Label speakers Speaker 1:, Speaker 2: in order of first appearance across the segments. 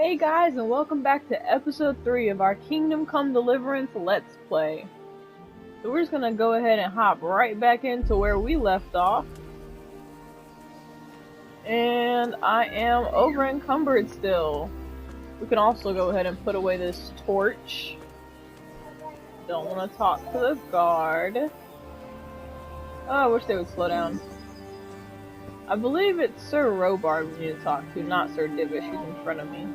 Speaker 1: Hey guys, and welcome back to episode 3 of our Kingdom Come Deliverance Let's Play. So we're just gonna go ahead and hop right back into where we left off. And I am over encumbered still. We can also go ahead and put away this torch. Don't want to talk to the guard. Oh, I wish they would slow down. I believe it's Sir Robard we need to talk to, not Sir Divish, who's in front of me.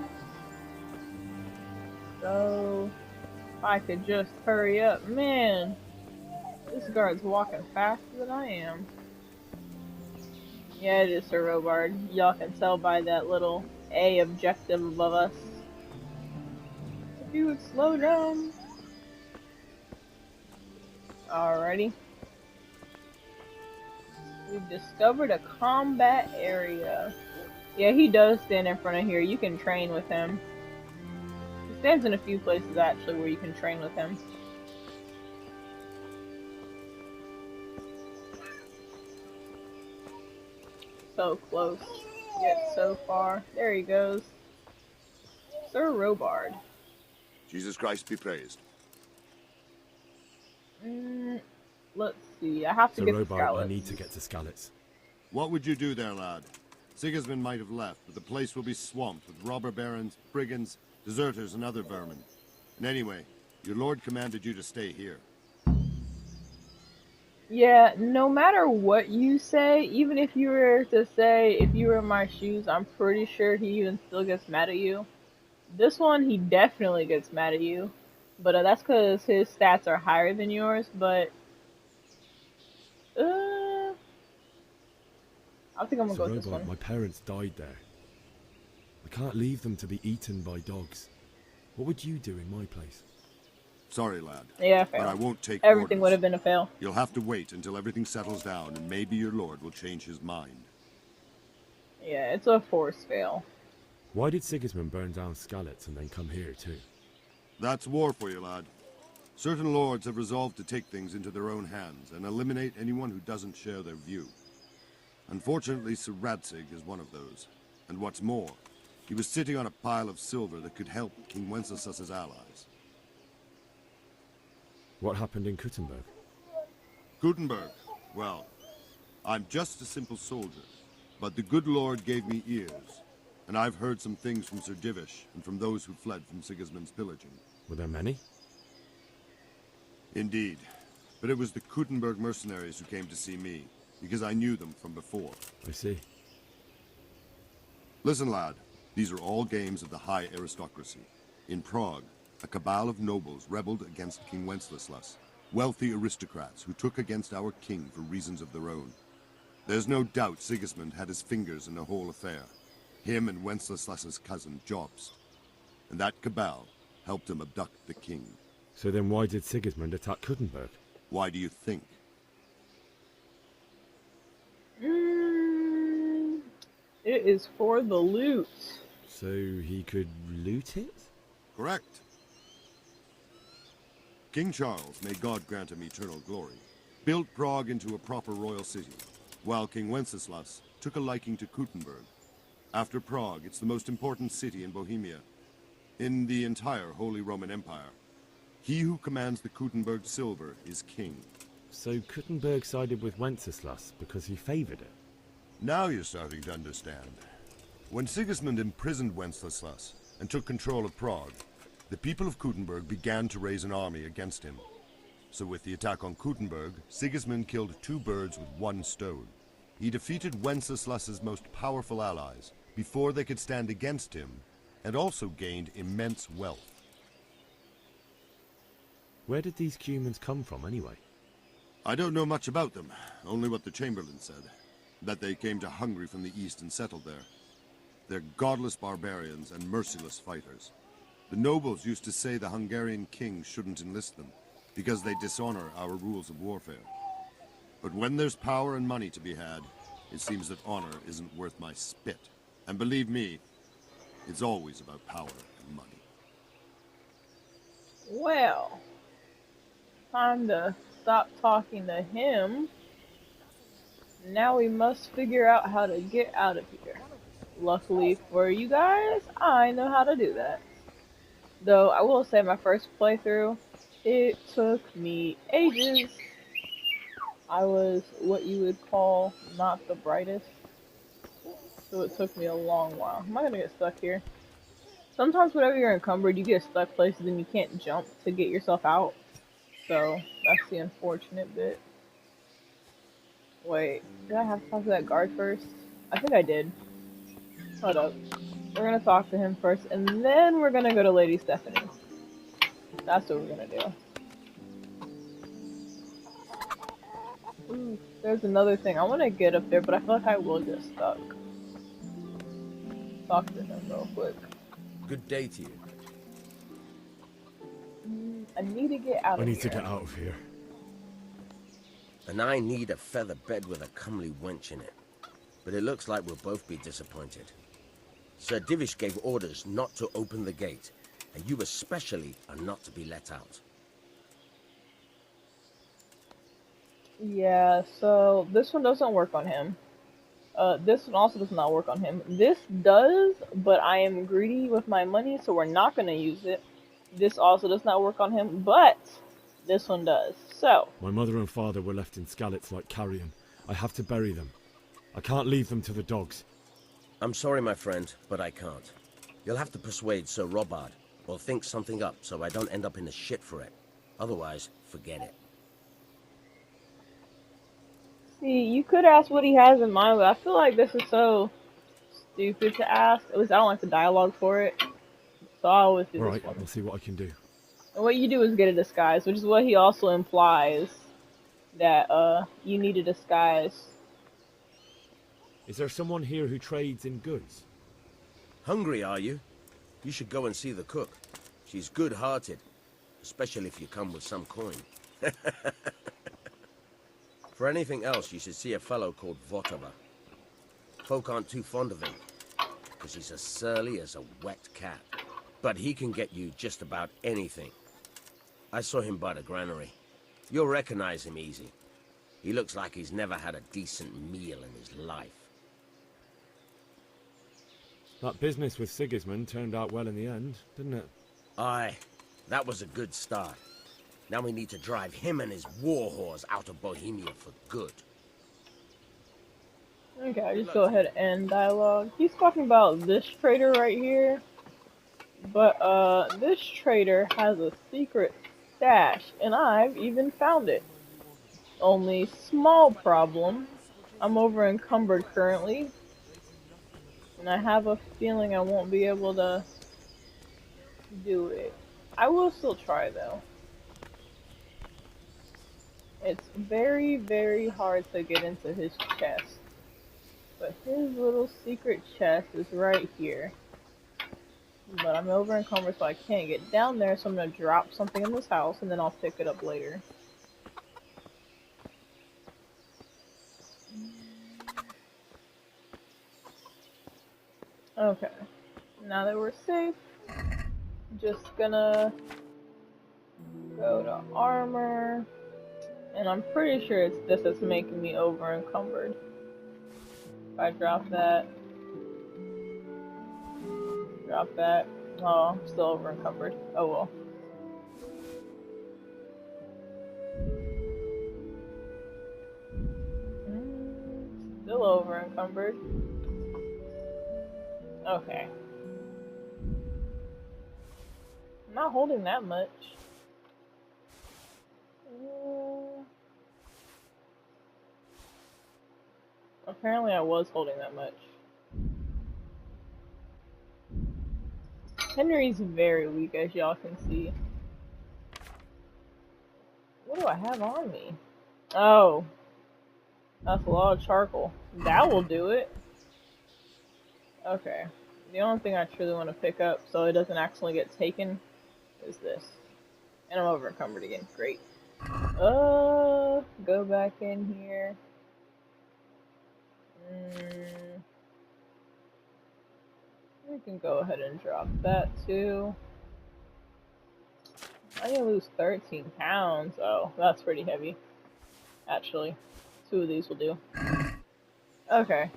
Speaker 1: So, if I could just hurry up. Man, this guard's walking faster than I am. Yeah, it is Sir Robard. Y'all can tell by that little A objective above us. If you would slow down. Alrighty. We've discovered a combat area. Yeah, he does stand in front of here. You can train with him. He stands in a few places actually where you can train with him. So close, yet so far. There he goes. Sir Robard.
Speaker 2: Jesus Christ be praised.
Speaker 1: Let's see. I have to
Speaker 3: So,
Speaker 1: get
Speaker 3: Robart,
Speaker 1: the Skalitz.
Speaker 3: I need to get to Skalitz.
Speaker 2: What would you do there, lad? Sigismund might have left, but the place will be swamped with robber barons, brigands, deserters, and other vermin. And anyway, your lord commanded you to stay here.
Speaker 1: Yeah, no matter what you say, even if you were to say, if you were in my shoes, I'm pretty sure he even still gets mad at you. This one, he definitely gets mad at you. But that's because his stats are higher than yours, but... I think I'm gonna
Speaker 3: So,
Speaker 1: go with this
Speaker 3: Robart,
Speaker 1: one.
Speaker 3: my parents died there. I can't leave them to be eaten by dogs. What would you do in my place?
Speaker 2: Sorry, lad.
Speaker 1: Yeah,
Speaker 2: But I
Speaker 1: fail.
Speaker 2: won't take
Speaker 1: Everything
Speaker 2: orders.
Speaker 1: would have been a fail.
Speaker 2: You'll have to wait until everything settles down, and maybe your lord will change his mind.
Speaker 1: Yeah, it's a force fail.
Speaker 3: Why did Sigismund burn down Skalitz and then come here too?
Speaker 2: That's war for you, lad. Certain lords have resolved to take things into their own hands and eliminate anyone who doesn't share their view. Unfortunately, Sir Radzig is one of those. And what's more, he was sitting on a pile of silver that could help King Wenceslas's allies.
Speaker 3: What happened in Kuttenberg?
Speaker 2: Gutenberg, well, I'm just a simple soldier, but the good Lord gave me ears, and I've heard some things from Sir Divish and from those who fled from Sigismund's pillaging.
Speaker 3: Were there many?
Speaker 2: Indeed, but it was the Kuttenberg mercenaries who came to see me, because I knew them from before.
Speaker 3: I see.
Speaker 2: Listen, lad, these are all games of the high aristocracy. In Prague, a cabal of nobles rebelled against King Wenceslas, wealthy aristocrats who took against our king for reasons of their own. There's no doubt Sigismund had his fingers in the whole affair, him and Wenceslas's cousin Jobst. And that cabal helped him abduct the king.
Speaker 3: So then why did Sigismund attack Kuttenberg?
Speaker 2: Why do you think?
Speaker 1: It is for the loot.
Speaker 3: So he could loot it?
Speaker 2: Correct. King Charles, may God grant him eternal glory, built Prague into a proper royal city, while King Wenceslas took a liking to Kuttenberg. After Prague, it's the most important city in Bohemia, in the entire Holy Roman Empire. He who commands the Kuttenberg silver is king.
Speaker 3: So Kuttenberg sided with Wenceslas because he favoured it?
Speaker 2: Now you're starting to understand. When Sigismund imprisoned Wenceslas and took control of Prague, the people of Kuttenberg began to raise an army against him. So with the attack on Kuttenberg, Sigismund killed two birds with one stone. He defeated Wenceslas's most powerful allies before they could stand against him, and also gained immense wealth.
Speaker 3: Where did these Cumans come from anyway?
Speaker 2: I don't know much about them, only what the Chamberlain said. That they came to Hungary from the east and settled there. They're godless barbarians and merciless fighters. The nobles used to say the Hungarian king shouldn't enlist them, because they dishonor our rules of warfare. But when there's power and money to be had, it seems that honor isn't worth my spit. And believe me, it's always about power and money.
Speaker 1: Well, time to stop talking to him. Now we must figure out how to get out of here. Luckily for you guys, I know how to do that. Though I will say my first playthrough, it took me ages. I was what you would call not the brightest, so it took me a long while. Am I gonna get stuck here? Sometimes whenever you're encumbered, you get stuck places and you can't jump to get yourself out. So that's the unfortunate bit. Wait, did I have to talk to that guard first? I think I did. Hold up. We're gonna talk to him first, and then we're gonna go to Lady Stephanie. That's what we're gonna do. Ooh, there's another thing. I want to get up there, but I feel like I will get stuck. Talk to him real quick.
Speaker 4: Good day to you.
Speaker 1: I need to get out
Speaker 3: I
Speaker 1: of
Speaker 3: need
Speaker 1: here.
Speaker 3: to get out of here.
Speaker 4: And I need a feather bed with a comely wench in it. But it looks like we'll both be disappointed. Sir Divish gave orders not to open the gate, and you especially are not to be let out.
Speaker 1: Yeah, so this one doesn't work on him. This one also does not work on him. This does, but I am greedy with my money, so we're not going to use it. This also does not work on him, but this one does. So,
Speaker 3: My mother and father were left in Skalitz like carrion. I have to bury them. I can't leave them to the dogs.
Speaker 4: I'm sorry, my friend, but I can't. You'll have to persuade Sir Robard, or think something up so I don't end up in the shit for it. Otherwise, forget it.
Speaker 1: see, you could ask what he has in mind, but I feel like this is so stupid to ask. At least I don't like the dialogue for it. So I always do this
Speaker 3: Alright,
Speaker 1: one.
Speaker 3: I'll see what I can do.
Speaker 1: And what you do is get a disguise, which is what he also implies that you need a disguise.
Speaker 3: Is there someone here who trades in goods?
Speaker 4: Hungry, are you? You should go and see the cook. She's good-hearted, especially if you come with some coin. For anything else, you should see a fellow called Votava. Folk aren't too fond of him, because he's as surly as a wet cat. But he can get you just about anything. I saw him by the granary. You'll recognize him easy. He looks like he's never had a decent meal in his life.
Speaker 3: That business with Sigismund turned out well in the end, didn't it?
Speaker 4: Aye, that was a good start. Now we need to drive him and his war whores out of Bohemia for good.
Speaker 1: Okay, just go ahead and end dialogue. He's talking about this trader right here. But this trader has a secret stash, and I've even found it. Only small problem. I'm over encumbered currently. And I have a feeling I won't be able to do it. I will still try though. It's very, very hard to get into his chest. But his little secret chest is right here. But I'm over encumbered, so I can't get down there, so I'm gonna drop something in this house and then I'll pick it up later. Okay. Now that we're safe, just gonna go to armor. And I'm pretty sure it's this that's making me over encumbered. If I drop that. Drop that. Oh, I'm still over encumbered. Oh well. Still over encumbered. Okay. I'm not holding that much. Apparently I was holding that much. Henry's very weak, as y'all can see. What do I have on me? Oh. That's a lot of charcoal. That will do it. Okay. The only thing I truly want to pick up so it doesn't accidentally get taken is this. And I'm over encumbered again. Great. Go back in here. We can go ahead and drop that too. I need to lose 13 pounds. Oh, that's pretty heavy. Actually, 2 of these will do. Okay.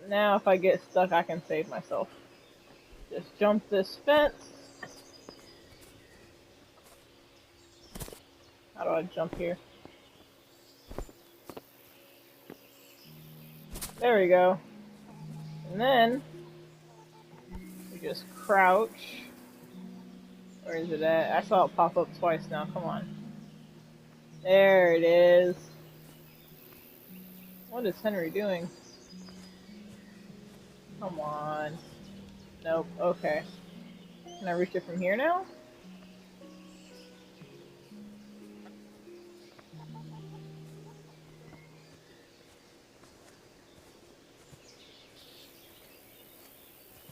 Speaker 1: Now if I get stuck, I can save myself. Just jump this fence. How do I jump here? There we go. And then we just crouch. Where is it at? I saw it pop up twice now. Come on. There it is. What is Henry doing? Come on. Nope. Okay. Can I reach it from here now?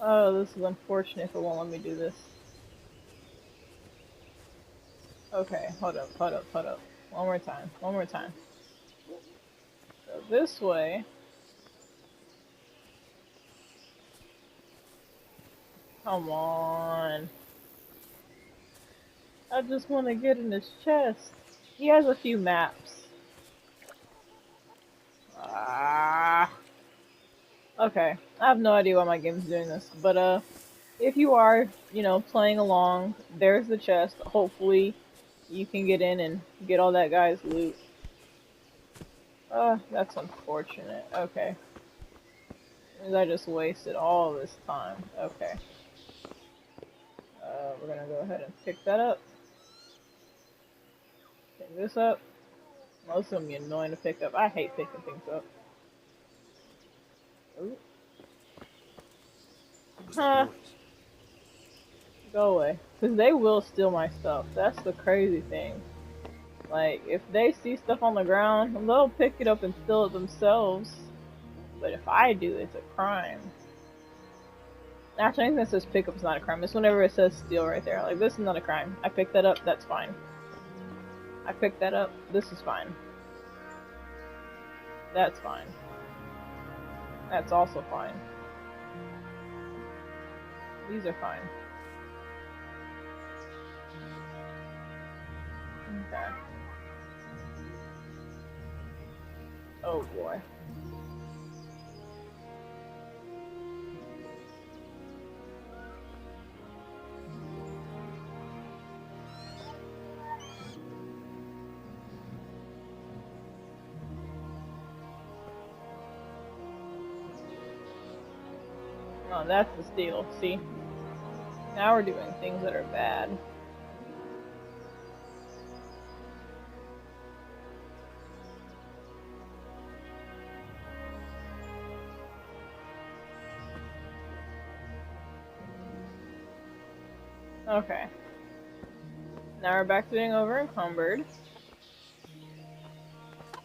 Speaker 1: Oh, this is unfortunate if it won't let me do this. Okay, hold up. One more time. So this way. Come on. I just want to get in his chest. He has a few maps. Ah. Okay. I have no idea why my game's doing this, but if you are, playing along, there's the chest. Hopefully, you can get in and get all that guy's loot. That's unfortunate. Okay. I just wasted all this time. Okay. We're gonna go ahead and pick that up. Pick this up. Most of them be annoying to pick up. I hate picking things up. Ooh. Huh. Go away. Because they will steal my stuff. That's the crazy thing. Like, if they see stuff on the ground, they'll pick it up and steal it themselves. But if I do, it's a crime. Actually, I think that says pick up is not a crime. It's whenever it says steal right there. Like, this is not a crime. I picked that up, that's fine. I picked that up, this is fine. That's fine. That's also fine. These are fine. Okay. Oh boy. Oh, that's the steal. See? Now we're doing things that are bad. Okay. Now we're back to being over encumbered.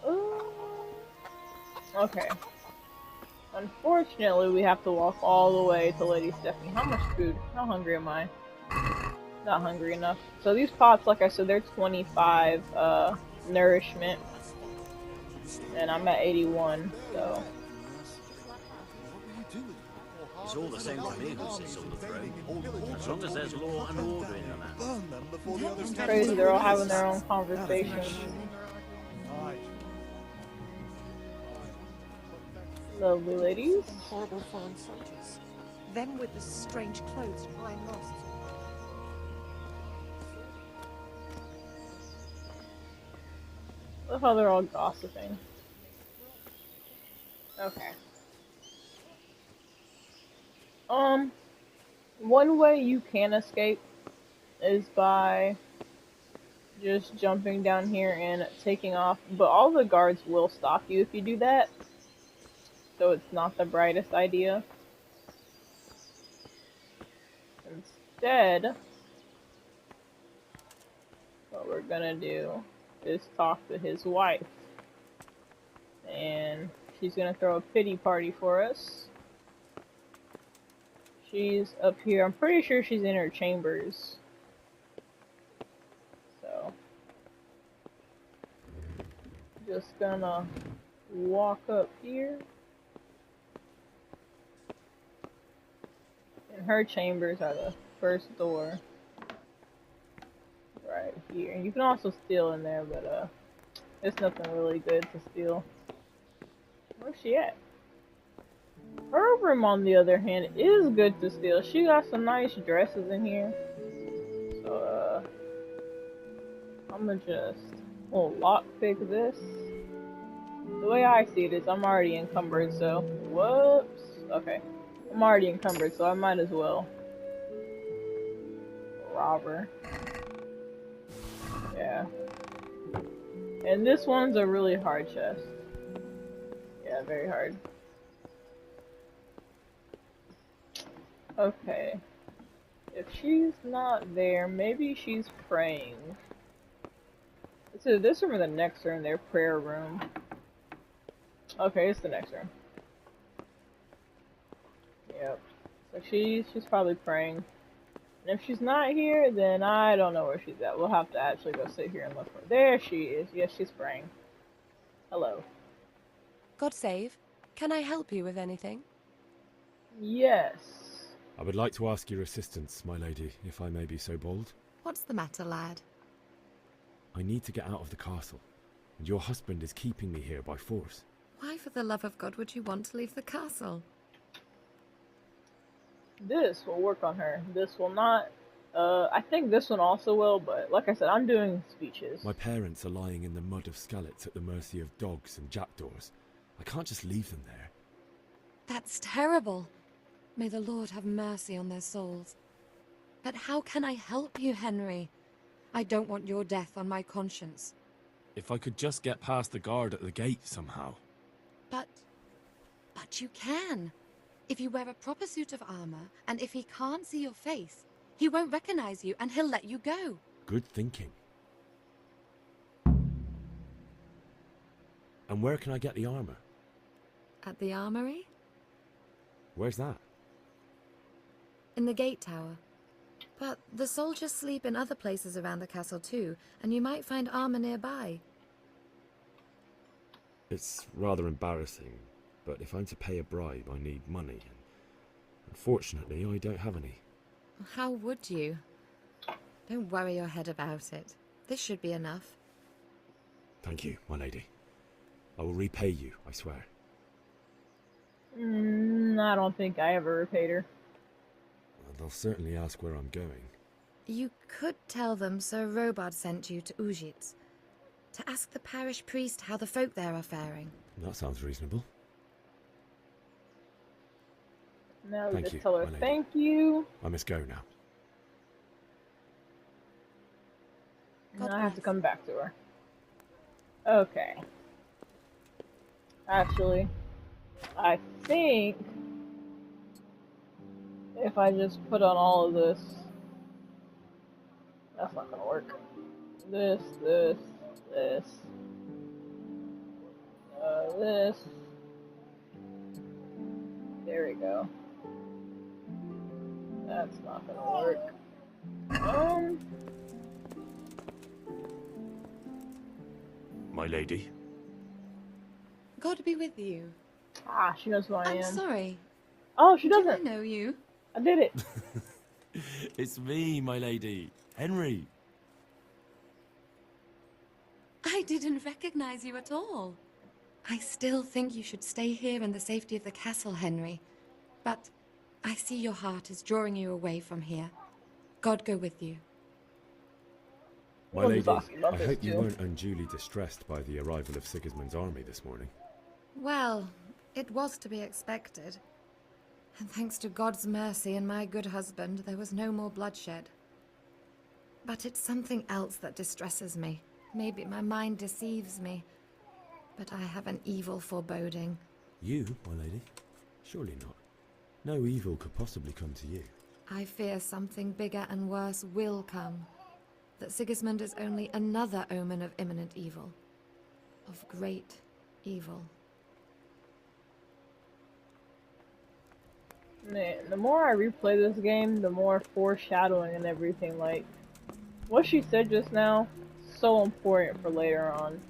Speaker 1: Ooh. Okay. Unfortunately, we have to walk all the way to Lady Stephanie. How much food? How hungry am I? Not hungry enough. So these pots, like I said, they're 25 nourishment. And I'm at 81, so...
Speaker 5: It's all the same to me who sits on the throne, as long as there's law and order in the land.
Speaker 1: It's crazy, they're all having their own conversations. Lovely ladies.
Speaker 6: Horrible foreign soldiers. Them with the strange clothes and high masks.
Speaker 1: Look how they're all gossiping. Okay. One way you can escape is by just jumping down here and taking off, but all the guards will stop you if you do that, so it's not the brightest idea. Instead, what we're gonna do is talk to his wife, and she's gonna throw a pity party for us. She's up here. I'm pretty sure she's in her chambers. So, just gonna walk up here. And her chambers are the first door. Right here. And you can also steal in there, but it's nothing really good to steal. Where's she at? Her room, on the other hand, is good to steal. She got some nice dresses in here. So, I'm gonna just lockpick this. The way I see it is I'm already encumbered, so... Whoops. Okay. I'm already encumbered, so I might as well rob her. Yeah. And this one's a really hard chest. Yeah, very hard. Okay. If she's not there, maybe she's praying. It's either this room or the next room, their prayer room. Okay, it's the next room. Yep. So she's probably praying. And if she's not here, then I don't know where she's at. We'll have to actually go sit here and look for her. There she is. Yes, she's praying. Hello.
Speaker 7: God save. Can I help you with anything?
Speaker 1: Yes.
Speaker 3: I would like to ask your assistance, my lady, if I may be so bold.
Speaker 6: What's the matter, lad?
Speaker 3: I need to get out of the castle, and your husband is keeping me here by force.
Speaker 6: Why, for the love of God, would you want to leave the castle?
Speaker 1: This will work on her. This will not. I think this one also will, but like I said, I'm doing speeches.
Speaker 3: My parents are lying in the mud of Skalitz at the mercy of dogs and jackdaws. I can't just leave them there.
Speaker 7: That's terrible. May the Lord have mercy on their souls. But how can I help you, Henry? I don't want your death on my conscience.
Speaker 3: If I could just get past the guard at the gate somehow.
Speaker 7: But you can. If you wear a proper suit of armor, and if he can't see your face, he won't recognize you and he'll let you go.
Speaker 3: Good thinking. And where can I get the armor?
Speaker 7: At the armory?
Speaker 3: Where's that?
Speaker 7: In the gate tower. But the soldiers sleep in other places around the castle too, and you might find armor nearby.
Speaker 3: It's rather embarrassing, but if I'm to pay a bribe, I need money. And unfortunately, I don't have any.
Speaker 7: How would you? Don't worry your head about it. This should be enough.
Speaker 3: Thank you, my lady. I will repay you, I swear.
Speaker 1: I don't think I ever repaid her.
Speaker 3: Well, they'll certainly ask where I'm going.
Speaker 7: You could tell them Sir Robard sent you to Ujitz, to ask the parish priest how the folk there are faring.
Speaker 3: That sounds reasonable.
Speaker 1: Now we
Speaker 3: Thank
Speaker 1: just
Speaker 3: you,
Speaker 1: tell her
Speaker 3: my lady.
Speaker 1: thank you.
Speaker 3: I must go now.
Speaker 1: And
Speaker 7: God
Speaker 1: I have to
Speaker 7: bless.
Speaker 1: come back to her. Okay. Actually, I think if I just put on all of this, that's not gonna work. This, this. This. There we go. That's not gonna work.
Speaker 3: My lady?
Speaker 7: God be with you.
Speaker 1: She knows who I
Speaker 7: I'm
Speaker 1: am.
Speaker 7: sorry.
Speaker 1: Oh, she
Speaker 7: Do I
Speaker 1: doesn't.
Speaker 7: know you?
Speaker 1: I did it.
Speaker 3: It's me, my lady. Henry.
Speaker 7: I didn't recognize you at all. I still think you should stay here in the safety of the castle, Henry. But I see your heart is drawing you away from here. God go with you.
Speaker 3: My
Speaker 1: I was
Speaker 3: lady,
Speaker 1: just asking about
Speaker 3: I
Speaker 1: this
Speaker 3: hope you
Speaker 1: too.
Speaker 3: weren't unduly distressed by the arrival of Sigismund's army this morning.
Speaker 7: Well, it was to be expected. And thanks to God's mercy and my good husband, there was no more bloodshed. But it's something else that distresses me. Maybe my mind deceives me. But I have an evil foreboding.
Speaker 3: You, my lady? Surely not. No evil could possibly come to you.
Speaker 7: I fear something bigger and worse will come. That Sigismund is only another omen of imminent evil. Of great evil.
Speaker 1: Man, the more I replay this game, the more foreshadowing and everything, like, what she said just now, so important for later on.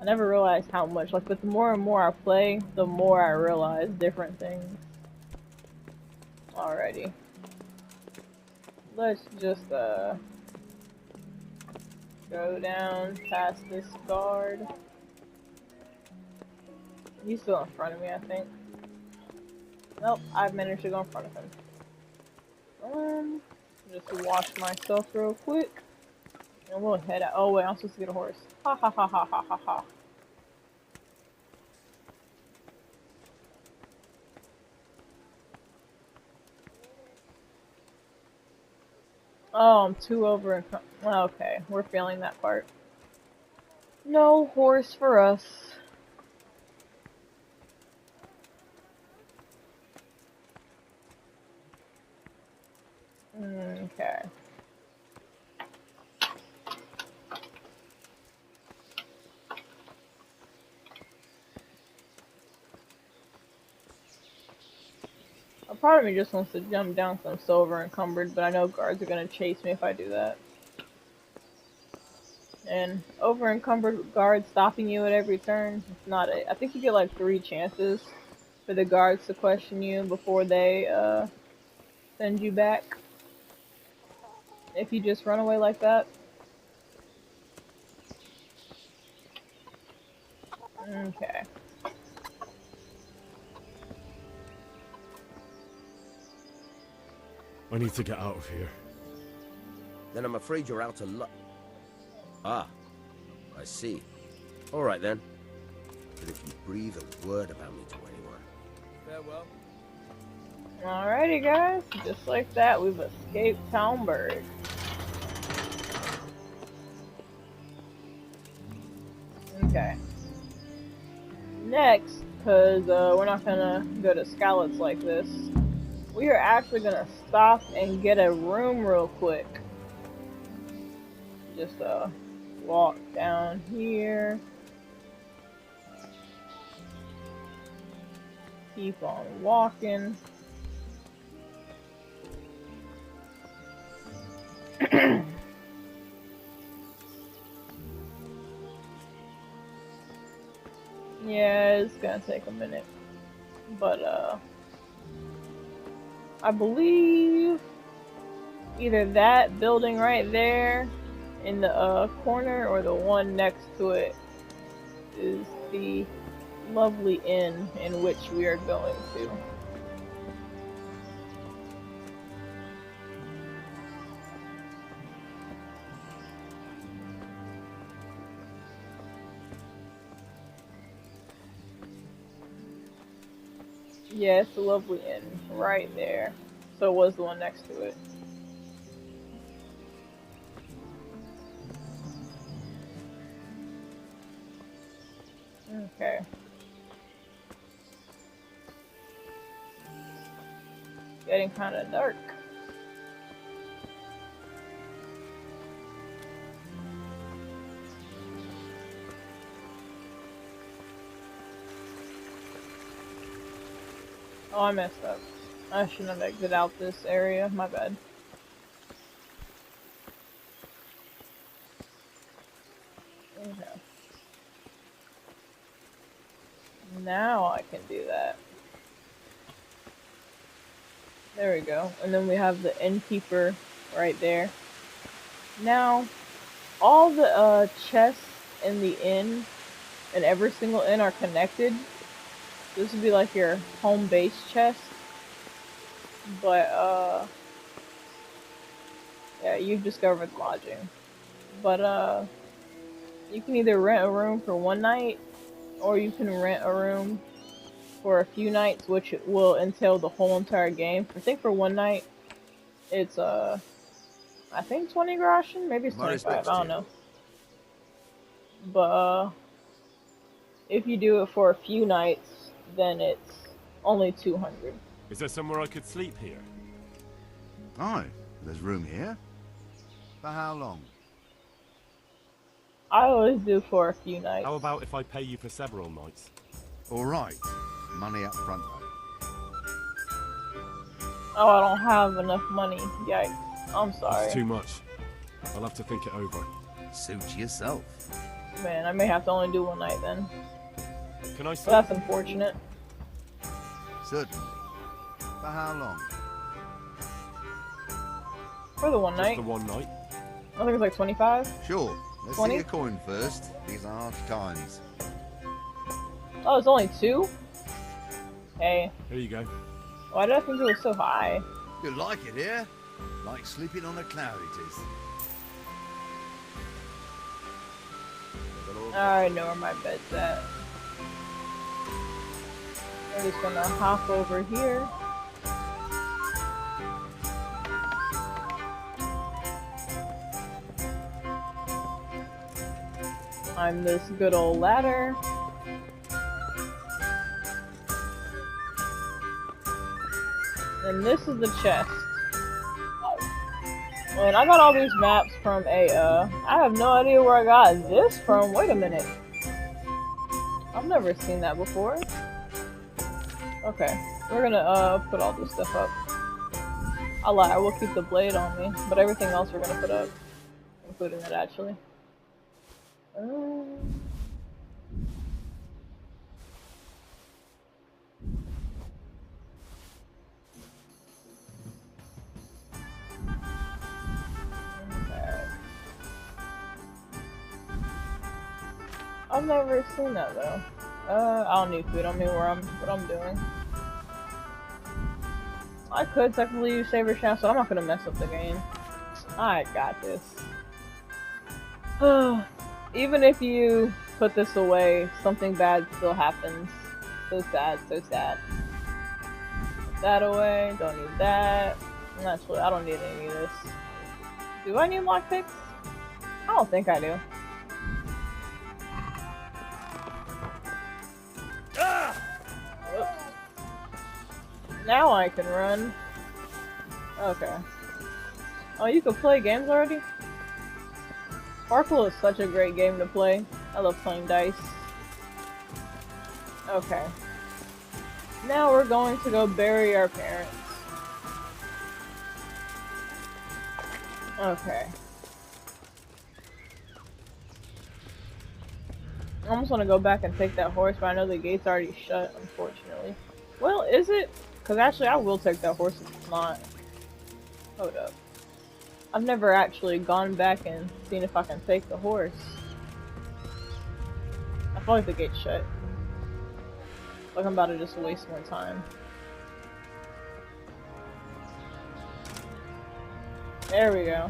Speaker 1: I never realized how much, like, but the more and more I play, the more I realize different things. Alrighty. Let's just, go down past this guard. He's still in front of me, I think. Nope, I've managed to go in front of him. Just wash myself real quick. And we'll head out. Oh, wait, I'm supposed to get a horse. Ha ha ha ha ha ha ha. Oh, I'm 2 over. Okay, we're failing that part. No horse for us. Okay. A part of me just wants to jump down so I'm so over encumbered, but I know guards are gonna chase me if I do that. And over encumbered guards stopping you at every turn, it's not it. I think you get like 3 chances for the guards to question you before they send you back. If you just run away like that. Okay.
Speaker 3: I need to get out of here.
Speaker 4: Then I'm afraid you're out of luck. Ah, I see. All right then. But if you breathe a word about me to anyone... Farewell.
Speaker 1: Alrighty guys, just like that, we've escaped Talmberg. Okay. Next, because we're not gonna go to Scallops like this, we are actually gonna stop and get a room real quick. Just walk down here. Keep on walking. Yeah, it's gonna take a minute. But I believe either that building right there in the corner or the one next to it is the lovely inn in which we are going to. Yeah, it's a lovely inn right there. So it was the one next to it. Okay. Getting kind of dark. Oh, I messed up. I shouldn't have exited out this area. My bad. Okay. Now I can do that. There we go. And then we have the innkeeper right there. Now, all the chests in the inn and every single inn are connected. This would be like your home base chest. But, yeah, you've discovered lodging. But, you can either rent a room for 1 night, or you can rent a room for a few nights, which will entail the whole entire game. I think for 1 night, it's, I think 20 groschen? Maybe it's 25, I don't know. But, if you do it for a few nights, then it's only 200.
Speaker 3: Is there somewhere I could sleep here?
Speaker 8: Aye, there's room here. For how long?
Speaker 1: I always do for a few nights.
Speaker 3: How about if I pay you for several nights?
Speaker 8: All right. Money up front, though.
Speaker 1: Oh, I don't have enough money. Yikes. I'm sorry.
Speaker 3: It's too much. I'll have to think it over.
Speaker 8: Suit yourself.
Speaker 1: Man, I may have to only do 1 night then.
Speaker 3: Can I
Speaker 1: But
Speaker 3: sleep?
Speaker 1: that's unfortunate.
Speaker 8: Certainly. For how long?
Speaker 1: For the 1
Speaker 3: Just
Speaker 1: night.
Speaker 3: the 1 night?
Speaker 1: I think it's like 25.
Speaker 8: Sure. Let's
Speaker 1: 20?
Speaker 8: see your coin first. These are harsh times.
Speaker 1: Oh, it's only 2? Hey.
Speaker 3: Here you go.
Speaker 1: Why did I think it was so high?
Speaker 8: You like it here? Like sleeping on a cloud it is.
Speaker 1: I already know where my bed's at. We're just gonna hop over here. Climb this good old ladder. And this is the chest. And I got all these maps from I have no idea where I got this from. Wait a minute. I've never seen that before. Okay, we're gonna put all this stuff up. I lie, I will keep the blade on me, but everything else we're gonna put up, including it actually. Okay. I've never seen that though. I don't need food. I don't know what I'm doing. I could technically use Saber Shaft, so I'm not gonna mess up the game. I got this. Even if you put this away, something bad still happens. So sad, so sad. Put that away, don't need that. Actually, I don't need any of this. Do I need lockpicks? I don't think I do. Whoops. Now I can run. Okay. Oh, you can play games already? Sparkle is such a great game to play. I love playing dice. Okay. Now we're going to go bury our parents. Okay. I almost want to go back and take that horse, but I know the gate's already shut, unfortunately. Well, is it? Because actually, I will take that horse if it's not. Hold up. I've never actually gone back and seen if I can take the horse. I feel like the gate's shut. Like I'm about to just waste more time. There we go.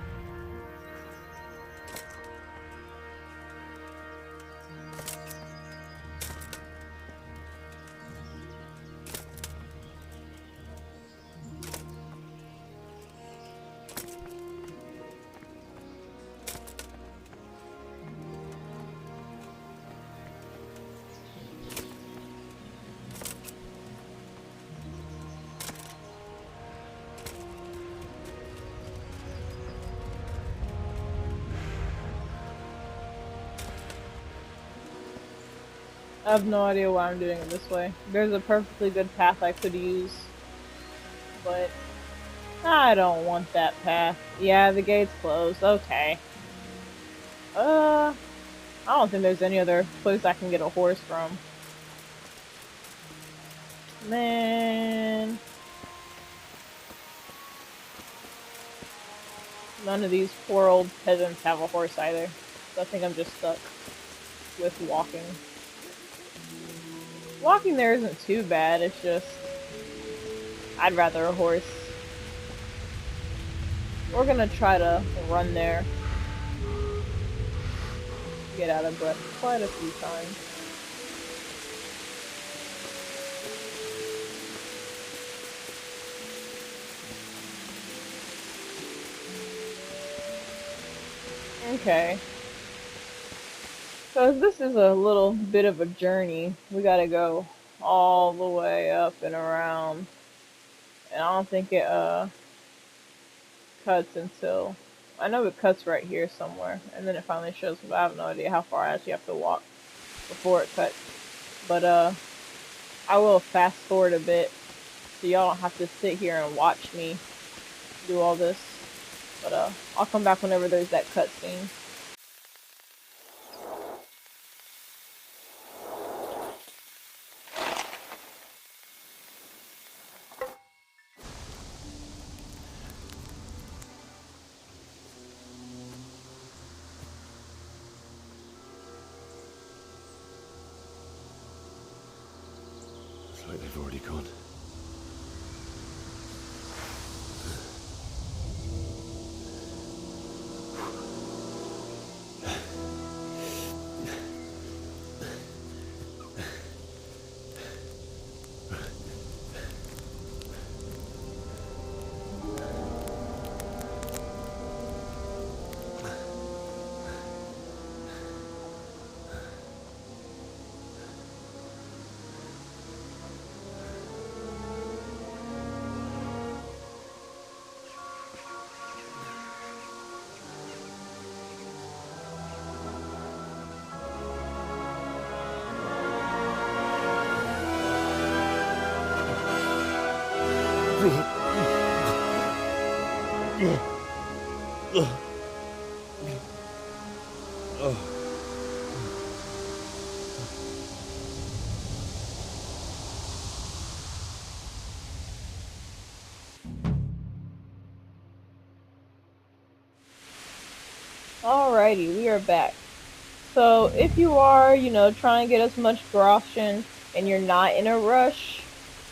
Speaker 1: I have no idea why I'm doing it this way. There's a perfectly good path I could use, but I don't want that path. Yeah, the gate's closed. Okay. I don't think there's any other place I can get a horse from. Man. None of these poor old peasants have a horse either. So I think I'm just stuck with walking. Walking there isn't too bad, it's just I'd rather a horse. We're gonna try to run there. Get out of breath quite a few times. Okay. So this is a little bit of a journey. We gotta go all the way up and around. And I don't think it cuts until... I know it cuts right here somewhere. And then it finally shows, but I have no idea how far I actually have to walk before it cuts. But I will fast forward a bit so y'all don't have to sit here and watch me do all this. But I'll come back whenever there's that cut scene.
Speaker 3: Like they've already gone.
Speaker 1: Alrighty, we are back. So if you are, trying to get as much groschen and you're not in a rush,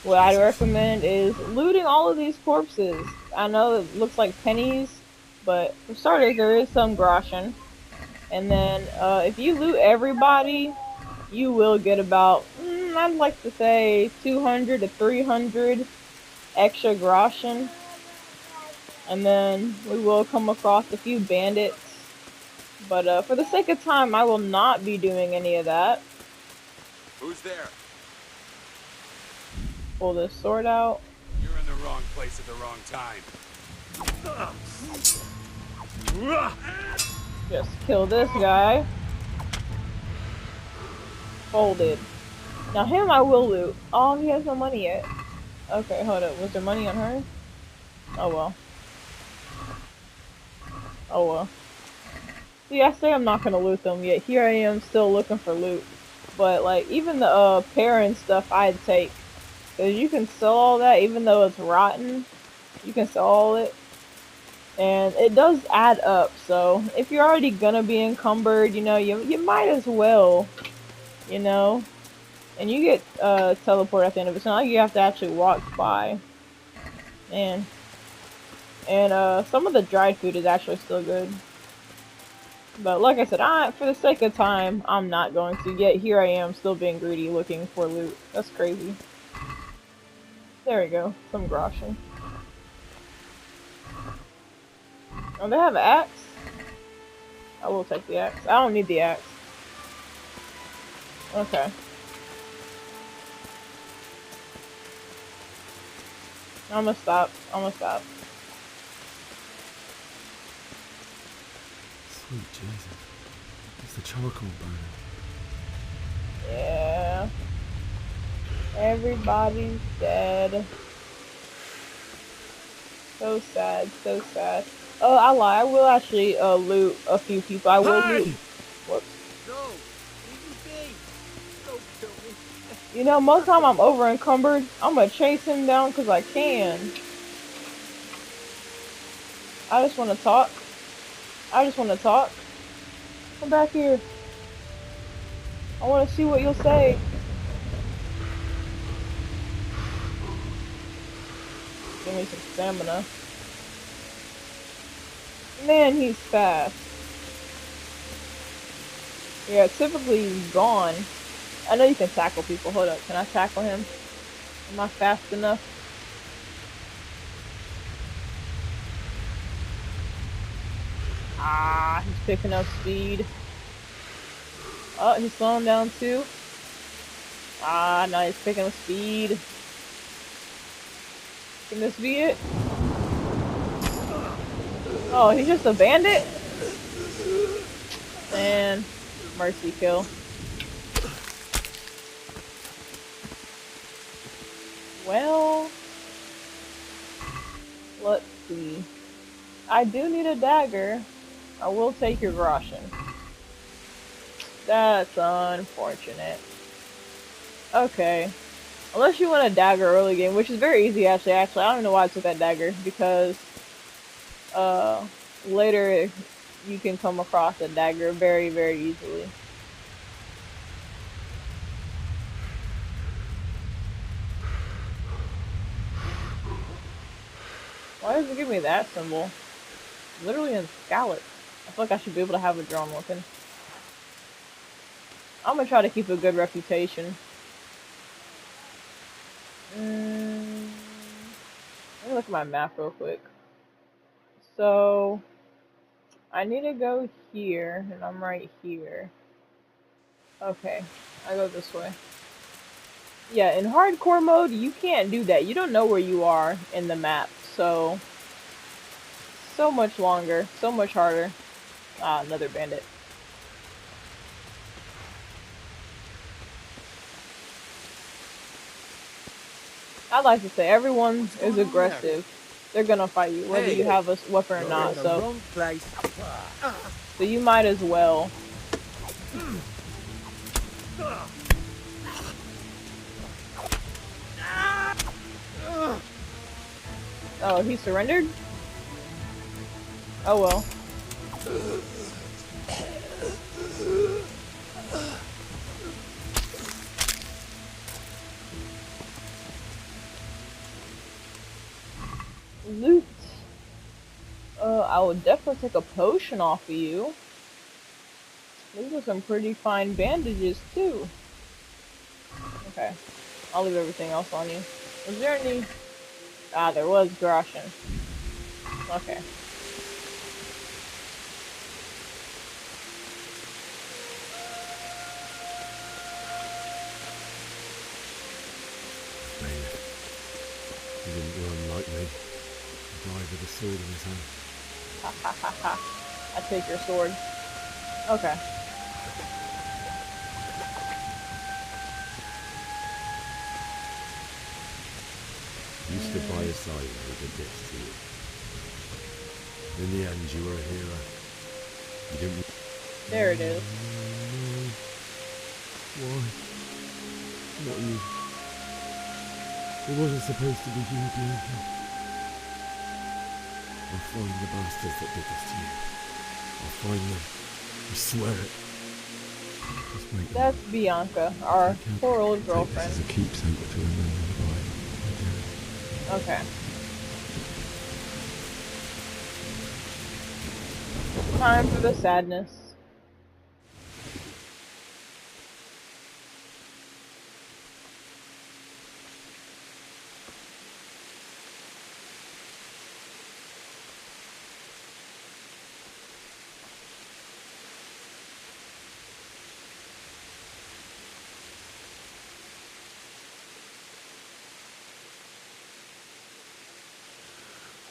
Speaker 1: what I'd recommend is looting all of these corpses. I know it looks like pennies, but for starters, there is some groschen. And then if you loot everybody, you will get about, I'd like to say 200 to 300 extra groschen. And then we will come across a few bandits. But for the sake of time, I will not be doing any of that.
Speaker 9: Who's there?
Speaker 1: Pull this sword out.
Speaker 9: You're in the wrong place at the wrong time.
Speaker 1: Just kill this guy. Folded. Now him I will loot. Oh, he has no money yet. Okay, hold up. Was there money on her? Oh well. Oh well. See, I say I'm not gonna loot them, yet here I am still looking for loot. But like, even the pear and stuff I'd take. Cause you can sell all that, even though it's rotten. You can sell all it. And it does add up, so if you're already gonna be encumbered, you might as well, And you get teleport at the end of it. It's not like you have to actually walk by. And some of the dried food is actually still good. But like I said, for the sake of time, I'm not going to. Yet here I am, still being greedy, looking for loot. That's crazy. There we go. Some groschen. Oh, they have an axe? I will take the axe. I don't need the axe. Okay. I'm gonna stop.
Speaker 3: Sweet Jesus. It's the charcoal burner.
Speaker 1: Yeah. Everybody's dead. So sad, so sad. Oh, I lie. I will actually loot a few people. I will loot. Whoops.
Speaker 5: No! Leave me be! Don't kill me.
Speaker 1: Most of the time I'm over encumbered. I'm gonna chase him down because I can. I just want to talk. Come back here. I want to see what you'll say. Give me some stamina. Man, he's fast. Yeah, typically he's gone. I know you can tackle people. Hold up. Can I tackle him? Am I fast enough? Ah, he's picking up speed. Oh, he's slowing down too. Ah, no, he's picking up speed. Can this be it? Oh, he's just a bandit? Man, mercy kill. Well, let's see. I do need a dagger. I will take your groschen. That's unfortunate. Okay. Unless you want a dagger early game, which is very easy actually. I don't know why I took that dagger, because later you can come across a dagger very, very easily. Why does it give me that symbol? Literally in Scarlet. I feel like I should be able to have a drawn weapon. I'm gonna try to keep a good reputation. Let me look at my map real quick. So, I need to go here, and I'm right here. Okay, I go this way. Yeah, in hardcore mode, you can't do that. You don't know where you are in the map, so much longer, so much harder. Ah, another bandit. I'd like to say everyone is aggressive. They're gonna fight you, whether you have a weapon or not. So,
Speaker 4: wrong place.
Speaker 1: so you might as well. Oh, he surrendered? Oh well. Loot. I would definitely take a potion off of you. These are some pretty fine bandages too. Okay. I'll leave everything else on you. Was there any... Ah, there was Groshen. Okay.
Speaker 3: He didn't run like me. He died with a sword in his hand.
Speaker 1: Ha ha ha ha. I take your sword. Okay.
Speaker 3: You stood by his side when he did this to you. In the end, you were a hero. You didn't...
Speaker 1: There it is.
Speaker 3: Why? Not you. It wasn't supposed to be you, Bianca. I'll find the bastards that did this to you. I'll find them. I swear it. Just make
Speaker 1: That's Bianca, our poor old girlfriend.
Speaker 3: This is a keepsake to remember by.
Speaker 1: Okay. Time for the sadness.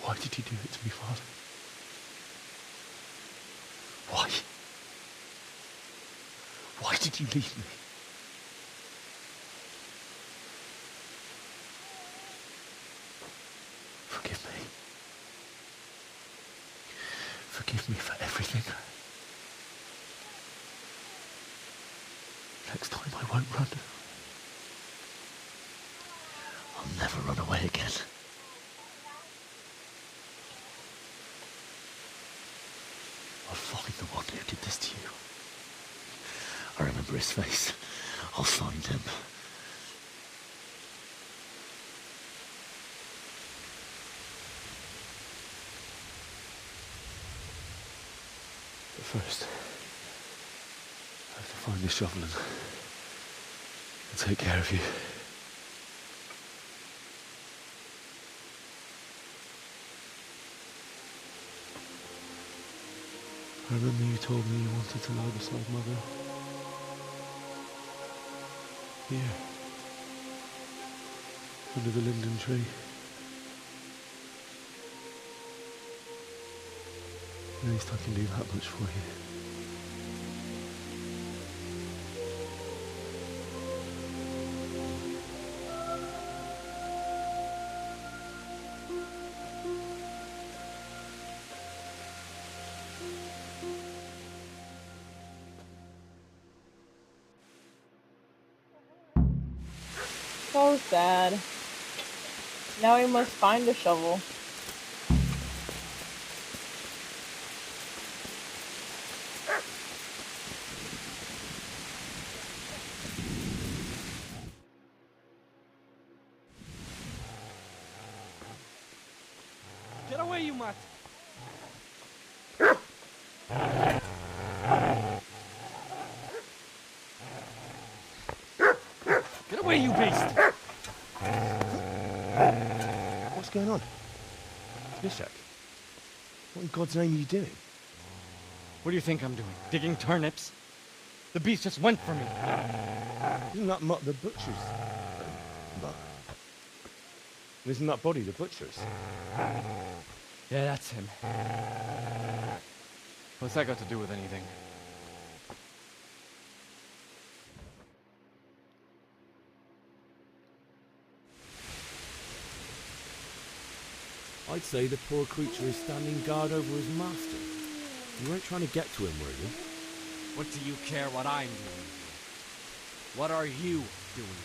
Speaker 3: Why did you do it to me, Father? Why? Why did you leave me? Forgive me. Forgive me for everything. Next time I won't run. I'll never run away again. I'll find the one who did this to you. I remember his face. I'll find him. But first, I have to find this shovel and take care of you. I remember you told me you wanted to lie beside Mother. Here. Under the linden tree. At least I can do that much for you.
Speaker 1: So sad. Now we must find a shovel.
Speaker 9: Get away, you mutt! Get away, you beast!
Speaker 3: What's going on? Bishak? What in God's name are you doing?
Speaker 9: What do you think I'm doing? Digging turnips? The beast just went for me.
Speaker 3: Isn't that Mutt the butcher's? Mutt? Isn't that body the butcher's?
Speaker 9: Yeah, that's him. What's that got to do with anything?
Speaker 3: I'd say the poor creature is standing guard over his master. You weren't trying to get to him, were you?
Speaker 9: What do you care what I'm doing? What are you doing?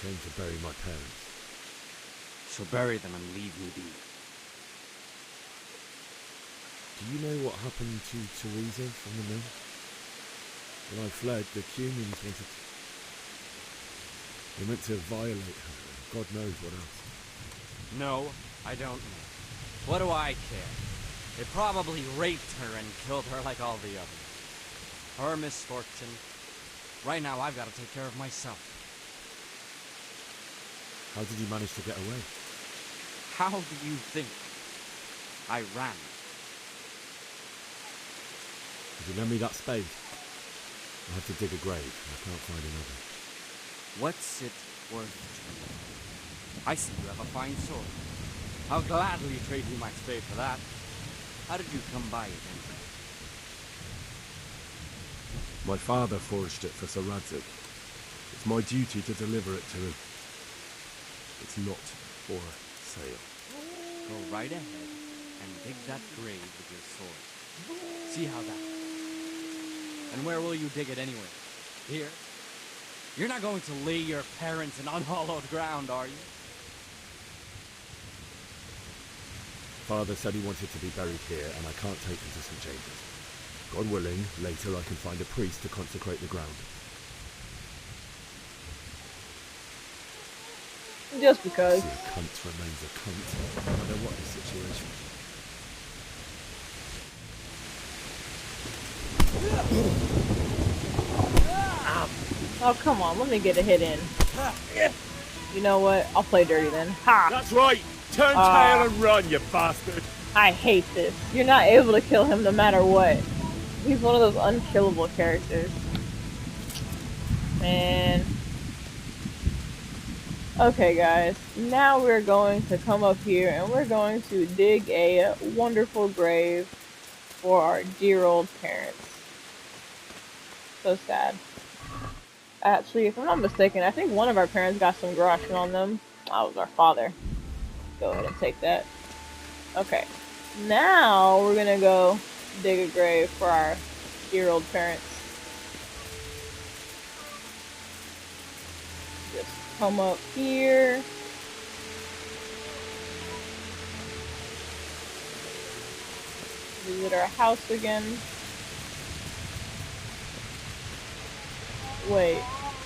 Speaker 3: Came to bury my parents.
Speaker 9: So bury them and leave me be.
Speaker 3: Do you know what happened to Teresa from the mill? When I fled, the Cumans wanted to... They meant to violate her, and God knows what else.
Speaker 9: No, I don't know. What do I care? They probably raped her and killed her like all the others. Her misfortune. Right now, I've got to take care of myself.
Speaker 3: How did you manage to get away?
Speaker 9: How do you think? I ran.
Speaker 3: Could you lend me that spade? I have to dig a grave, and I can't find another.
Speaker 9: What's it worth to you? I see you have a fine sword. I'll gladly trade you my spade for that. How did you come by it anyway?
Speaker 10: My father forged it for Sir Radzig. It's my duty to deliver it to him. It's not for sale.
Speaker 9: Go right ahead and dig that grave with your sword. See how that goes. And where will you dig it anyway? Here? You're not going to lay your parents in unhallowed ground, are you?
Speaker 3: Father said he wanted to be buried here, and I can't take him to St. James's. God willing, later I can find a priest to consecrate the ground.
Speaker 1: Just because.
Speaker 3: See, a cunt remains a cunt, no matter what the situation.
Speaker 1: Oh, come on, let me get a hit in. You know what? I'll play dirty then. Ha!
Speaker 10: That's right! Turn tail and run, you bastard!
Speaker 1: I hate this. You're not able to kill him no matter what. He's one of those unkillable characters. Man. Okay, guys. Now we're going to come up here and we're going to dig a wonderful grave for our dear old parents. So sad. Actually, if I'm not mistaken, I think one of our parents got some grosh on them. That was our father. Go ahead and take that. Okay. Now we're gonna go dig a grave for our dear old parents. Just come up here. Visit our house again. Wait,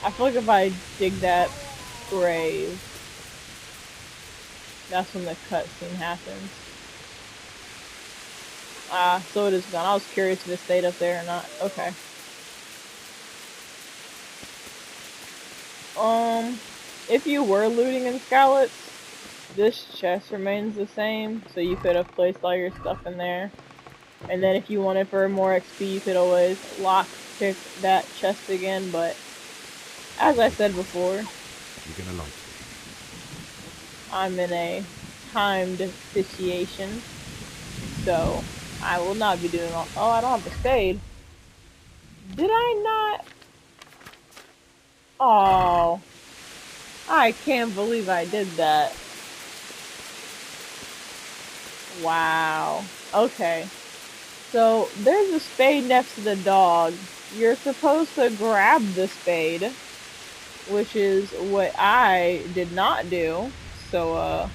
Speaker 1: I feel like if I dig that grave, that's when the cutscene happens. Ah, so it is gone. I was curious if it stayed up there or not. Okay. If you were looting in Skalitz, this chest remains the same, so you could have placed all your stuff in there. And then if you wanted for more XP, you could always lockpick that chest again, but as I said before,
Speaker 3: You're gonna like it.
Speaker 1: I'm in a timed situation, so I will not be doing all— oh, I don't have the spade. Did I not? Oh, I can't believe I did that. Wow. Okay. So, there's a spade next to the dog. You're supposed to grab the spade, which is what I did not do. So,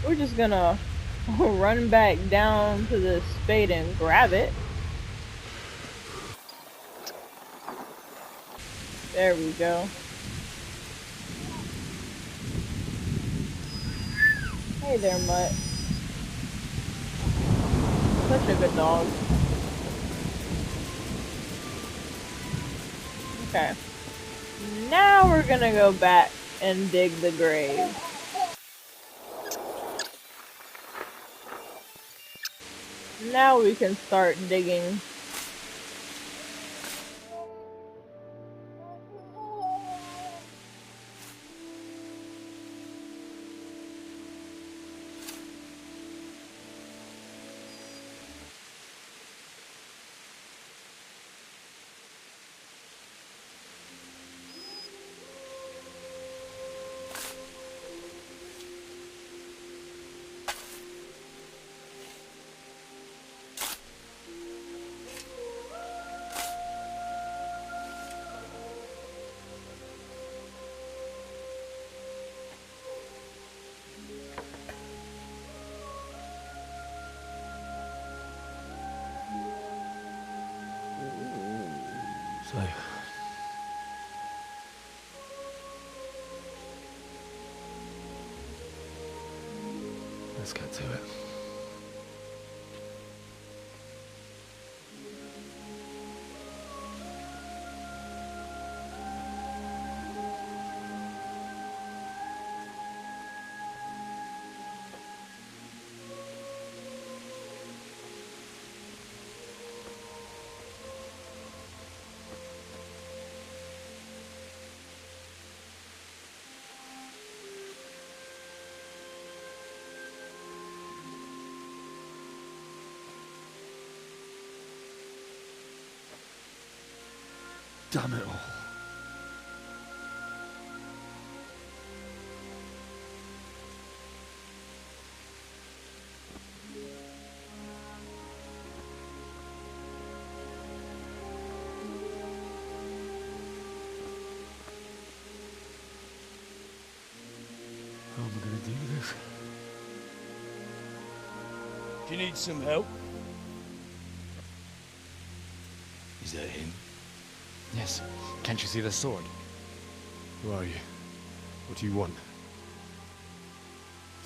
Speaker 1: we're just gonna run back down to the spade and grab it. There we go. Hey there, Mutt. Such a good dog. Okay. Now we're gonna go back and dig the grave. Now we can start digging.
Speaker 10: So, let's get to it. Damn it all. How am I going to do this?
Speaker 11: Do you need some help? Is that him?
Speaker 9: Yes. Can't you see the sword?
Speaker 10: Who are you? What do you want?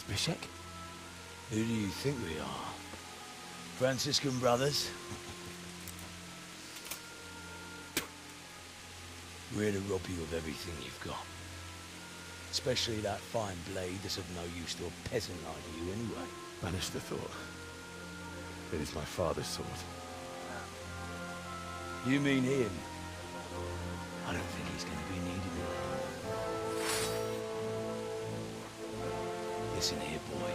Speaker 11: Zbyszek? Who do you think we are? Franciscan brothers? We're here to rob you of everything you've got. Especially that fine blade that's of no use to a peasant like you anyway.
Speaker 10: Banish the thought. It is my father's sword.
Speaker 11: You mean him? I don't think he's going to be needing it. Listen here, boy.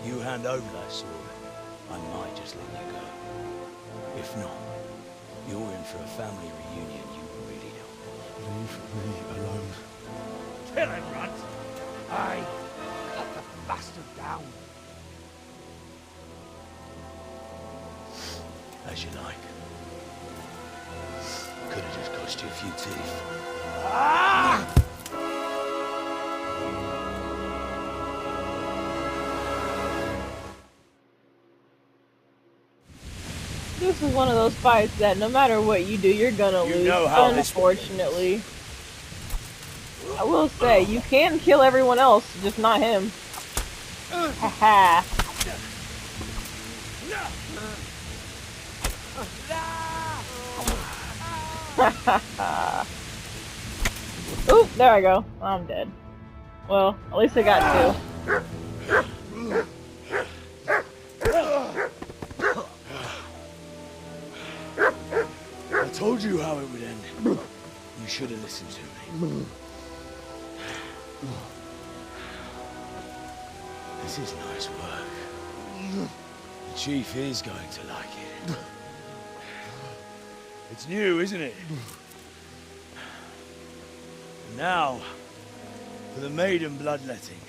Speaker 11: You hand over that sword, I might just let you go. If not, you're in for a family reunion you really don't want.
Speaker 10: Leave me alone.
Speaker 11: Kill him, Runt! Aye! Cut the bastard down! As you like. Could have just cost you a few teeth. Ah!
Speaker 1: This is one of those fights that no matter what you do, you're gonna lose,
Speaker 11: know how this
Speaker 1: unfortunately. I will say, you can kill everyone else, just not him. Haha. Oop, there I go. I'm dead. Well, at least I got two.
Speaker 11: I told you how it would end. You should have listened to me. This is nice work. The chief is going to like it. It's new, isn't it? Now, for the maiden bloodletting.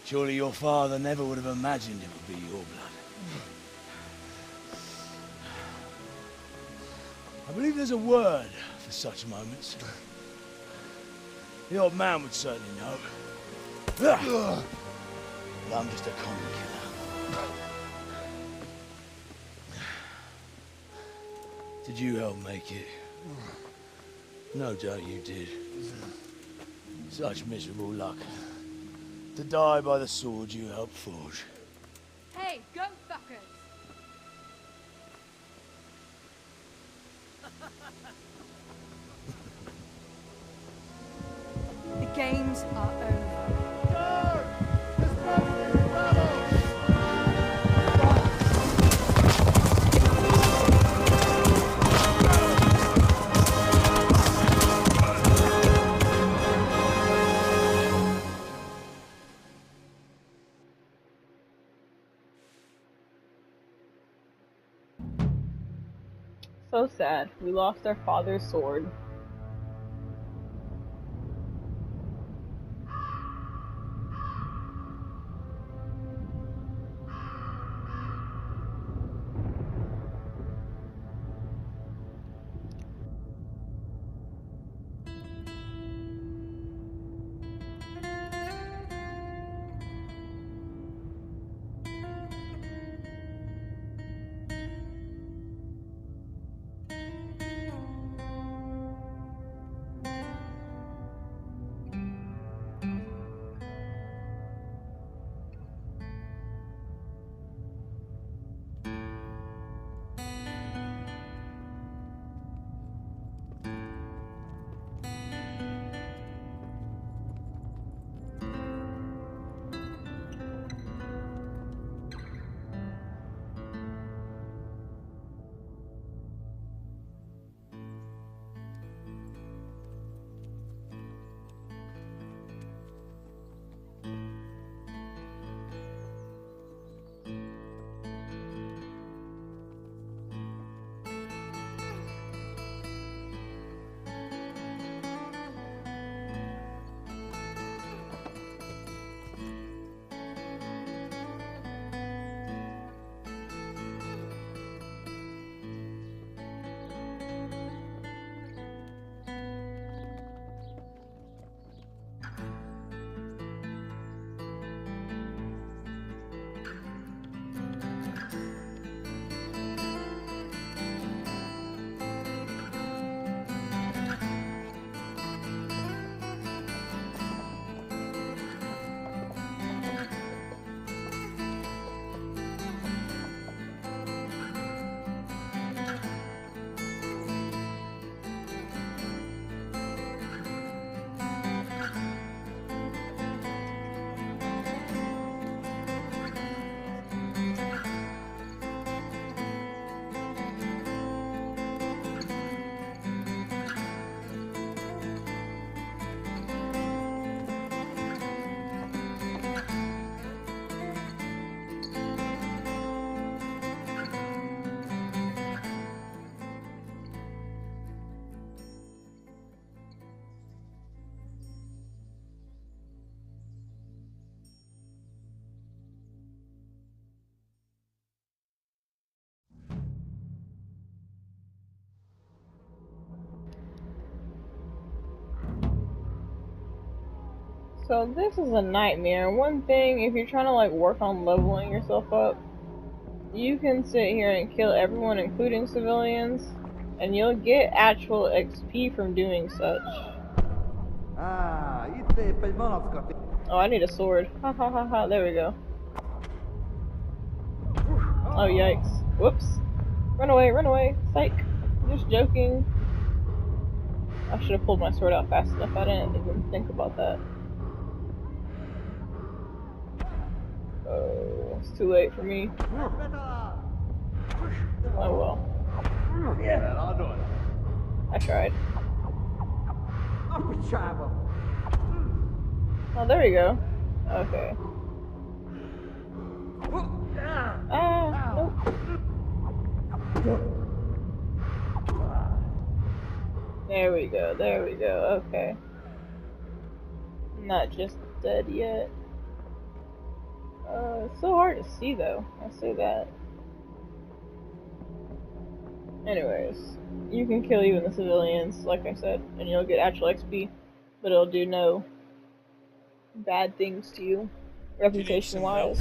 Speaker 11: Surely your father never would have imagined it would be your blood. I believe there's a word for such moments. The old man would certainly know. But I'm just a common killer. Did you help make it? No doubt you did. Such miserable luck. To die by the sword you helped forge.
Speaker 12: Hey, go fuckers! The games are over.
Speaker 1: So sad. We lost our father's sword. So this is a nightmare. One thing, if you're trying to like work on leveling yourself up, you can sit here and kill everyone, including civilians, and you'll get actual XP from doing such. Oh, I need a sword. Ha ha ha ha, there we go. Oh, yikes. Whoops. Run away, psych. Just joking. I should have pulled my sword out fast enough. I didn't even think about that. Oh, it's too late for me. Oh well. I tried. Oh, there we go. Okay. Ah, nope. There we go, okay. Not just dead yet. It's so hard to see though, I'll say that. Anyways, you can kill even the civilians, like I said, and you'll get actual XP, but it'll do no bad things to you, reputation-wise.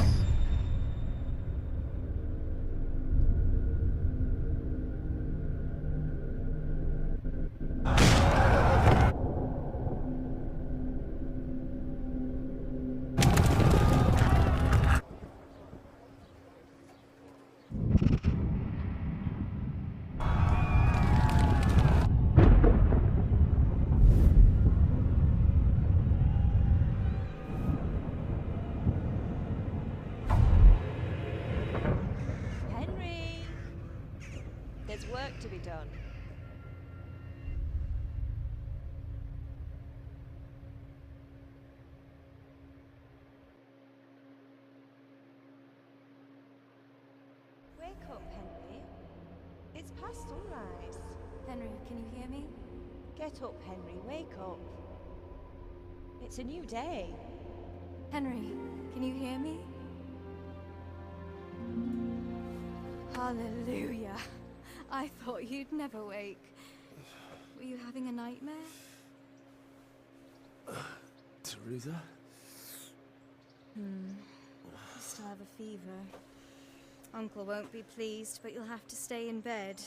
Speaker 13: Henry! There's work to be done. Wake up, Henry. It's past sunrise.
Speaker 14: Henry, can you hear me?
Speaker 13: Get up, Henry. Wake up. It's a new day.
Speaker 14: Henry, can you hear me? Hallelujah. I thought you'd never wake. Were you having a nightmare?
Speaker 3: Teresa?
Speaker 14: You still have a fever. Uncle won't be pleased, but you'll have to stay in bed.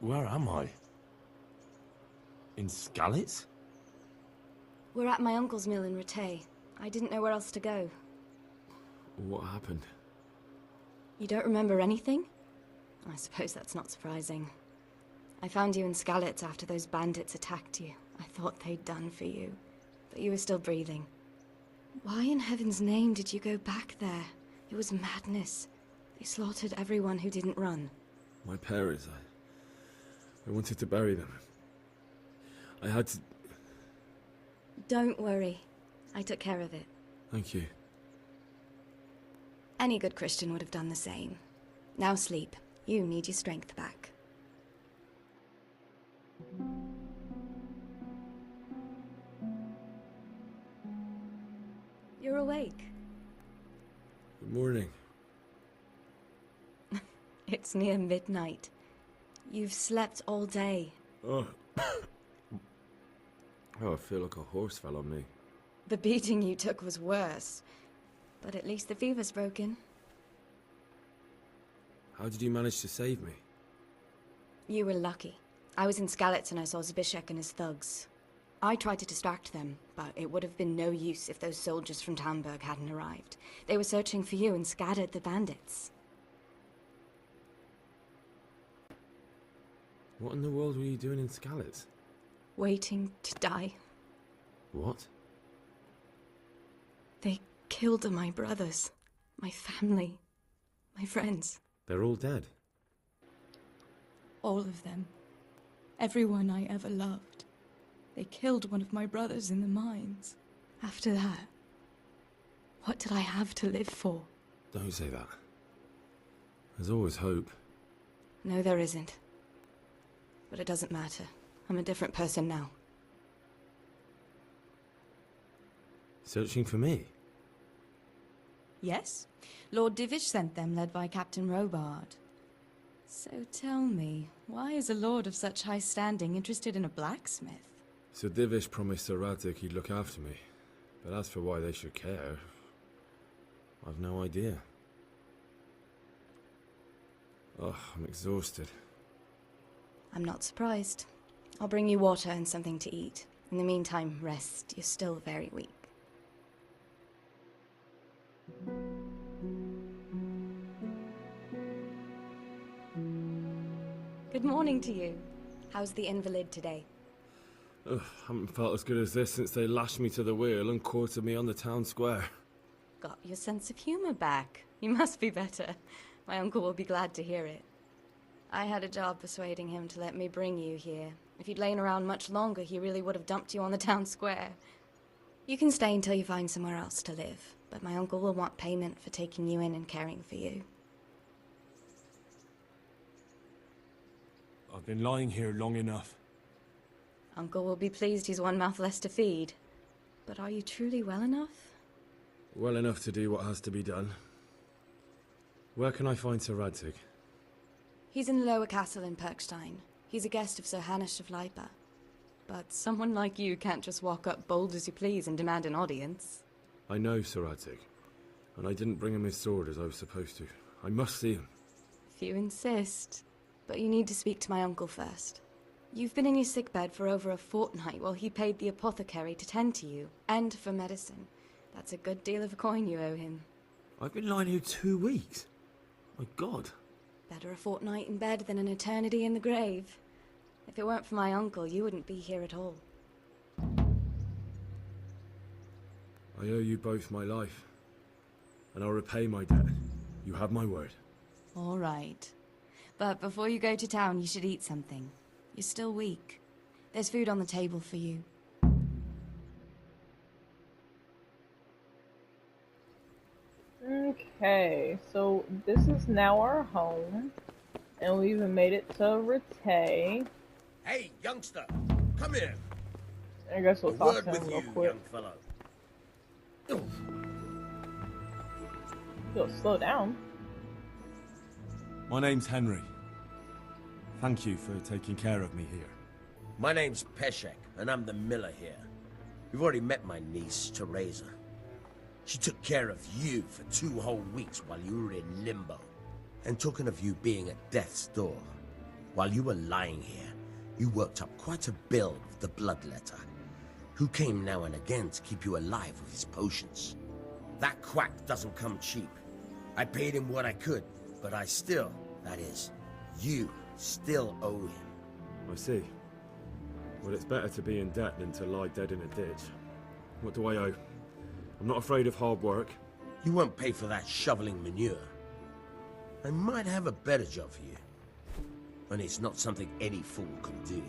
Speaker 10: Where am I? In Skalitz?
Speaker 7: We're at my uncle's mill in Rattay. I didn't know where else to go.
Speaker 3: What happened?
Speaker 7: You don't remember anything? I suppose that's not surprising. I found you in Skalitz after those bandits attacked you. I thought they'd done for you, but you were still breathing. Why in heaven's name did you go back there? It was madness. They slaughtered everyone who didn't run.
Speaker 3: My parents, I wanted to bury them. I had to...
Speaker 7: Don't worry. I took care of it.
Speaker 3: Thank you.
Speaker 7: Any good Christian would have done the same. Now sleep. You need your strength back. You're awake.
Speaker 3: Good morning.
Speaker 7: It's near midnight. You've slept all day.
Speaker 3: Oh. Oh, I feel like a horse fell on me.
Speaker 7: The beating you took was worse. But at least the fever's broken.
Speaker 3: How did you manage to save me?
Speaker 7: You were lucky. I was in Skalitz and I saw Zbyszek and his thugs. I tried to distract them, but it would have been no use if those soldiers from Talmberg hadn't arrived. They were searching for you and scattered the bandits.
Speaker 3: What in the world were you doing in Skalitz?
Speaker 7: Waiting to die.
Speaker 3: What?
Speaker 7: They killed my brothers, my family, my friends.
Speaker 3: They're all dead.
Speaker 14: All of them. Everyone I ever loved. They killed one of my brothers in the mines. After that, what did I have to live for?
Speaker 3: Don't say that. There's always hope.
Speaker 7: No, there isn't. But it doesn't matter. I'm a different person now.
Speaker 3: Searching for me?
Speaker 14: Yes. Lord Divish sent them, led by Captain Robard. So tell me, why is a lord of such high standing interested in a blacksmith?
Speaker 10: Sir Divish promised Sir Radzig he'd look after me. But as for why they should care, I've no idea. Oh, I'm exhausted.
Speaker 14: I'm not surprised. I'll bring you water and something to eat. In the meantime, rest. You're still very weak. Good morning to you. How's the invalid today?
Speaker 10: Ugh, haven't felt as good as this since they lashed me to the wheel and quartered me on the town square.
Speaker 14: Got your sense of humor back. You must be better. My uncle will be glad to hear it. I had a job persuading him to let me bring you here. If you'd lain around much longer, he really would have dumped you on the town square. You can stay until you find somewhere else to live, but my uncle will want payment for taking you in and caring for you.
Speaker 10: I've been lying here long enough.
Speaker 14: Uncle will be pleased he's one mouth less to feed. But are you truly well enough?
Speaker 10: Well enough to do what has to be done. Where can I find Sir Radzig?
Speaker 14: He's in the lower castle in Perkstein. He's a guest of Sir Hanush of Leipa. But someone like you can't just walk up bold as you please and demand an audience.
Speaker 10: I know Sir Radzig, and I didn't bring him his sword as I was supposed to. I must see him.
Speaker 14: If you insist. But you need to speak to my uncle first. You've been in your sickbed for over a fortnight while he paid the apothecary to tend to you, and for medicine. That's a good deal of coin you owe him.
Speaker 10: I've been lying here 2 weeks. My God.
Speaker 14: Better a fortnight in bed than an eternity in the grave. If it weren't for my uncle, you wouldn't be here at all.
Speaker 10: I owe you both my life, and I'll repay my debt. You have my word.
Speaker 14: All right. But before you go to town, you should eat something. You're still weak. There's food on the table for you.
Speaker 1: Okay, so this is now our home, and we even made it to Rete.
Speaker 4: Hey, youngster, come here.
Speaker 1: I guess we'll
Speaker 4: A
Speaker 1: talk
Speaker 4: word
Speaker 1: to him
Speaker 4: with
Speaker 1: real
Speaker 4: you,
Speaker 1: quick.
Speaker 4: young fellow.
Speaker 1: You'll slow down.
Speaker 10: My name's Henry. Thank you for taking care of me here.
Speaker 4: My name's Peshek, and I'm the miller here. You've already met my niece, Teresa. She took care of you for 2 whole weeks while you were in limbo. And talking of you being at death's door, while you were lying here, you worked up quite a bill with the bloodletter, who came now and again to keep you alive with his potions. That quack doesn't come cheap. I paid him what I could, but I still, that is, you still owe him.
Speaker 10: I see. Well, it's better to be in debt than to lie dead in a ditch. What do I owe? I'm not afraid of hard work.
Speaker 4: You won't pay for that shoveling manure. I might have a better job for you. And it's not something any fool can do.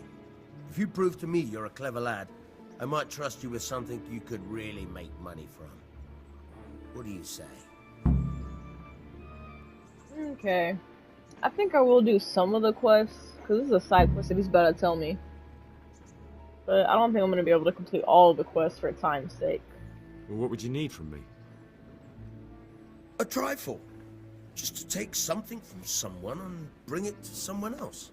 Speaker 4: If you prove to me you're a clever lad, I might trust you with something you could really make money from. What do you say?
Speaker 1: Okay. I think I will do some of the quests, because this is a side quest that he's about to tell me. But I don't think I'm going to be able to complete all of the quests for time's sake.
Speaker 10: Well, what would you need from me?
Speaker 4: A trifle. Just to take something from someone and bring it to someone else.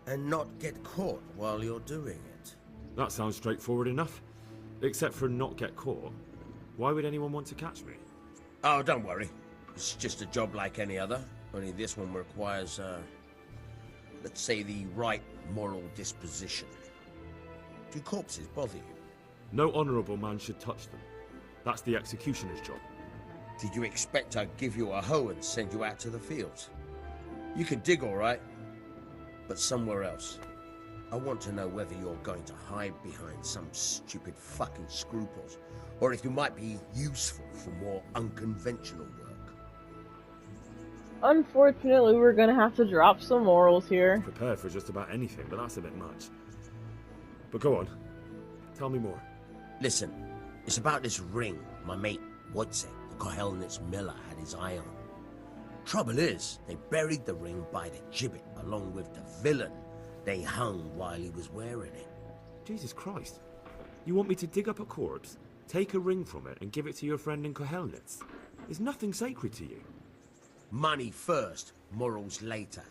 Speaker 4: And not get caught while you're doing it.
Speaker 10: That sounds straightforward enough. Except for not get caught. Why would anyone want to catch me?
Speaker 4: Oh, don't worry. It's just a job like any other. Only this one requires, let's say, the right moral disposition. Do corpses bother you?
Speaker 10: No honourable man should touch them. That's the executioner's job.
Speaker 4: Did you expect I'd give you a hoe and send you out to the fields? You can dig all right, but somewhere else. I want to know whether you're going to hide behind some stupid fucking scruples, or if you might be useful for more unconventional work.
Speaker 1: Unfortunately, we're gonna have to drop some morals here.
Speaker 10: Prepared for just about anything, but that's a bit much. But go on. Tell me more.
Speaker 4: Listen, it's about this ring my mate Wojciech, the Kohelnitz miller, had his eye on. Trouble is, they buried the ring by the gibbet along with the villain they hung while he was wearing it.
Speaker 10: Jesus Christ. You want me to dig up a corpse, take a ring from it, and give it to your friend in Kohelnitz? Is nothing sacred to you?
Speaker 4: Money first, morals later.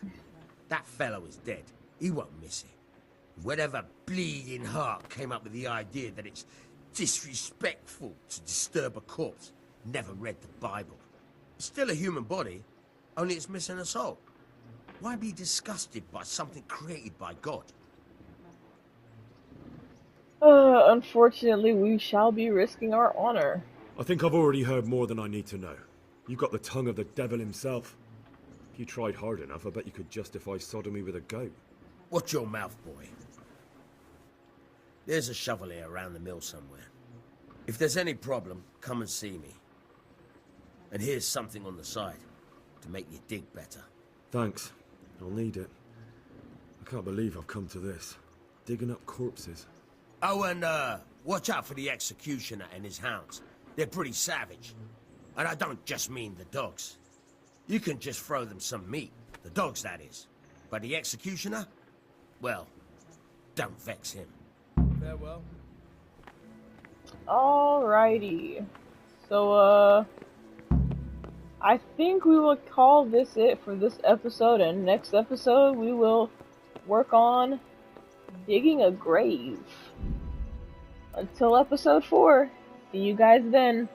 Speaker 4: That fellow is dead. He won't miss it. Whatever bleeding heart came up with the idea that it's disrespectful to disturb a corpse never read the Bible. It's still a human body, only it's missing a soul. Why be disgusted by something created by God?
Speaker 1: Unfortunately, we shall be risking our honor.
Speaker 3: I think I've already heard more than I need to know. You've got the tongue of the devil himself. If you tried hard enough, I bet you could justify sodomy with a goat.
Speaker 4: Watch your mouth, boy. There's a shovel here around the mill somewhere. If there's any problem, come and see me. And here's something on the side to make you dig better.
Speaker 3: Thanks. I'll need it. I can't believe I've come to this. Digging up corpses.
Speaker 4: Oh, and watch out for the executioner and his hounds. They're pretty savage. And I don't just mean the dogs. You can just throw them some meat. The dogs, that is. But the executioner? Well, don't vex him.
Speaker 9: Farewell.
Speaker 1: Alrighty. So, I think we will call this it for this episode, and next episode we will work on digging a grave. Until episode 4, see you guys then.